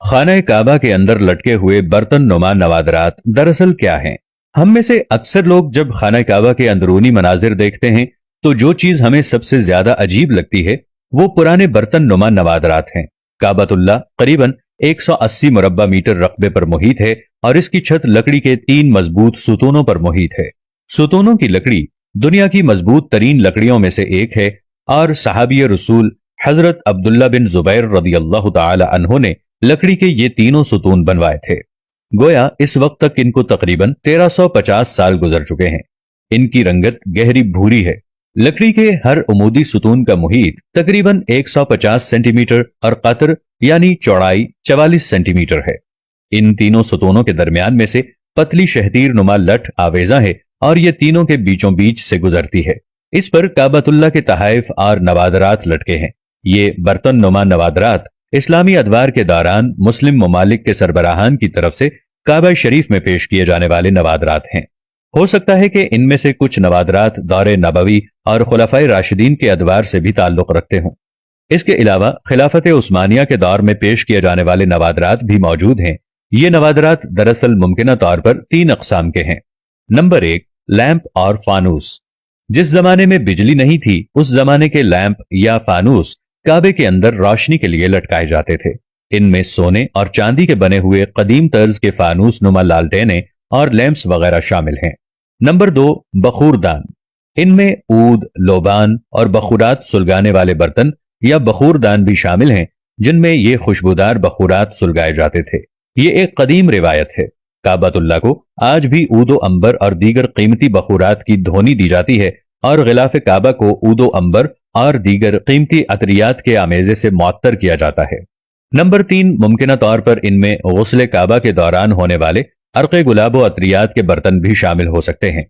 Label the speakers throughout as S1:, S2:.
S1: खाना काबा के अंदर लटके हुए बर्तन नुमा नवादरात दरअसल क्या हैं? हम में से अक्सर लोग जब खाना काबा के अंदरूनी मनाजिर देखते हैं तो जो चीज हमें सबसे ज्यादा अजीब लगती है वो पुराने बर्तन नुमा नवादरात हैं। काबतुल्लाह करीबन 180 मुरब्बा मीटर रकबे पर मुहित है और इसकी छत लकड़ी के 3 मजबूत सुतूनों पर मुहित है। सुतूनों की लकड़ी दुनिया की मजबूत तरीन लकड़ियों में से एक है और सहाबी रसूल हजरत अब्दुल्ला बिन जुबैर रदियल्लाहु ताला अन्हु ने लकड़ी के ये तीनों सुतून बनवाए थे। गोया इस वक्त तक इनको तकरीबन 1350 साल गुजर चुके हैं। इनकी रंगत गहरी भूरी है। लकड़ी के हर उमूदी सुतून का मुहीत तकरीबन 150 सेंटीमीटर और कतर यानी चौड़ाई 44 सेंटीमीटर है। इन तीनों सुतूनों के दरमियान में से पतली शहतीर नुमा लठ आवेजा है और ये तीनों के बीचों बीच से गुजरती है। इस पर काबतुल्लाह के तहाइफ और नवादरात लटके हैं। ये बर्तन नुमा नवादरात इस्लामी अदवार के दौरान मुस्लिम ममालिक के सरबराहान की तरफ से काबा शरीफ में पेश किए जाने वाले नवादरात हैं। हो सकता है कि इनमें से कुछ नवादरात दौरे नबवी और खुलफाए राशिदीन के अदवार से भी ताल्लुक रखते हों। इसके अलावा खिलाफत उस्मानिया के दौर में पेश किए जाने वाले नवादरात भी मौजूद हैं। ये नवादरात दरअसल मुमकिन तौर पर 3 अकसाम के हैं। नंबर 1, लैंप और फानूस। जिस जमाने में बिजली नहीं थी उस जमाने के लैंप या फानूस काबे के अंदर रोशनी के लिए लटकाए जाते थे। इनमें सोने और चांदी के बने हुए कदीम तर्ज के फानूस नुमा लालटेनें और लैंप्स वगैरह शामिल हैं। नंबर 2, बखूरदान। इनमें ऊद, लोबान और बखूरात सुलगाने वाले बर्तन या बखूरदान भी शामिल हैं, जिनमें ये खुशबूदार बखूरात सुलगाए जाते थे। ये एक कदीम रिवायत है। काबतुल्लाह को आज भी ऊदो अंबर और दीगर कीमती बखूरात की धोनी दी जाती है और गिलाफ काबा को ऊदो अंबर और दीगर कीमती अतरियात के आमेजे से मुअत्तर किया जाता है। नंबर 3, मुमकिन तौर पर इनमें गुस्ल काबा के दौरान होने वाले अर्क़े गुलाबो अतरियात के बर्तन भी शामिल हो सकते हैं।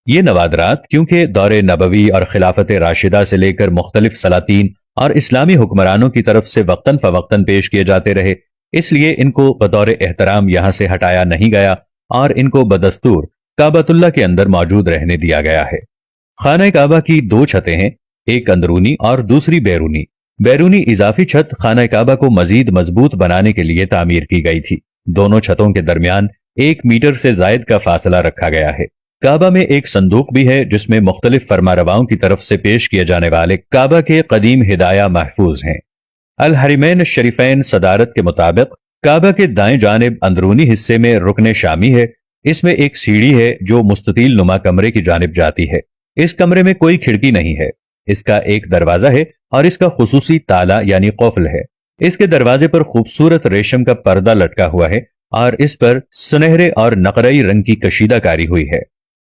S1: ये नवादरात क्योंकि दौरे नबवी और खिलाफत राशिदा से लेकर मुख्तलिफ सलातीन और इस्लामी हुक्मरानों की तरफ से वक्तन फवक्तन पेश किए जाते रहे, इसलिए इनको बतौर एहतराम यहां से हटाया नहीं गया और इनको बदस्तूर काबतुल्लाह के अंदर मौजूद रहने दिया गया है। खाना काबा की 2 छतें हैं, एक अंदरूनी और दूसरी बैरूनी। बैरूनी इजाफी छत खाना काबा को मजीद मजबूत बनाने के लिए तामीर की गई थी। दोनों छतों के दरमियान 1 मीटर से जायद का फासला रखा गया है। काबा में एक संदूक भी है जिसमें मुख्तलिफ फरमारवाओं की तरफ से पेश किए जाने वाले काबा के कदीम हिदाया महफूज हैं। अल हरिमैन शरीफैन सदारत के मुताबिक काबा के दाएं जानिब अंदरूनी हिस्से में रुकने शामी है। इसमें एक सीढ़ी है जो मुस्ततील नुमा कमरे की जानिब जाती है। इस कमरे में कोई खिड़की नहीं है। इसका एक दरवाजा है और इसका खुसूसी ताला यानी क़ुफ़्ल है। इसके दरवाजे पर खूबसूरत रेशम का पर्दा लटका हुआ है और इस पर सुनहरे और नकरई रंग की कशीदाकारी हुई है।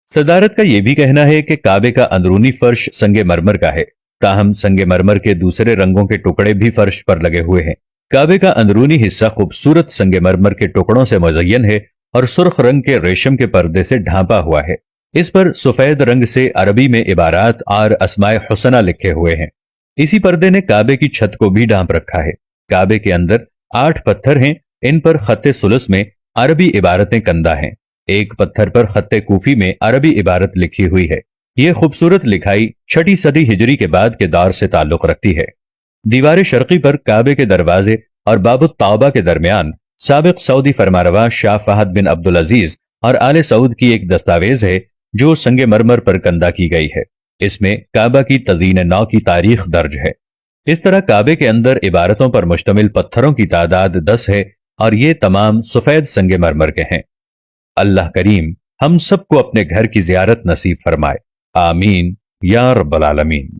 S1: सदारत का यह भी कहना है कि काबे का अंदरूनी फर्श संगे मरमर का है, ताहम संगे मरमर के दूसरे रंगों के टुकड़े भी फर्श पर लगे हुए हैं। काबे का अंदरूनी हिस्सा खूबसूरत संगे मरमर के टुकड़ों से मुज़य्यन है और सुर्ख रंग के रेशम के पर्दे से ढांपा हुआ है। इस पर सफेद रंग से अरबी में इबारात और अस्माए हुसना लिखे हुए हैं। इसी पर्दे ने काबे की छत को भी ढांप रखा है। काबे के अंदर 8 पत्थर हैं। इन पर खत्ते सुलस में अरबी इबारतें कंदा हैं। एक पत्थर पर खत्ते कूफी में अरबी इबारत लिखी हुई है। यह खूबसूरत लिखाई 6वीं सदी हिजरी के बाद के दौर से ताल्लुक रखती है। दीवार शर्की पर काबे के दरवाजे और बाबुत तौबा के दरमियान साबिक सऊदी फरमारवा शाह फहद बिन अब्दुल अजीज और आले सऊद की एक दस्तावेज है जो संगे मरमर पर कंदा की गई है। इसमें काबा की तज़ीन नौ की तारीख दर्ज है। इस तरह काबे के अंदर इबारतों पर मुश्तमिल पत्थरों की तादाद 10 है और ये तमाम सफेद संगे मरमर के हैं। अल्लाह करीम हम सबको अपने घर की ज़ियारत नसीब फरमाए। आमीन या रब्बल आलमीन।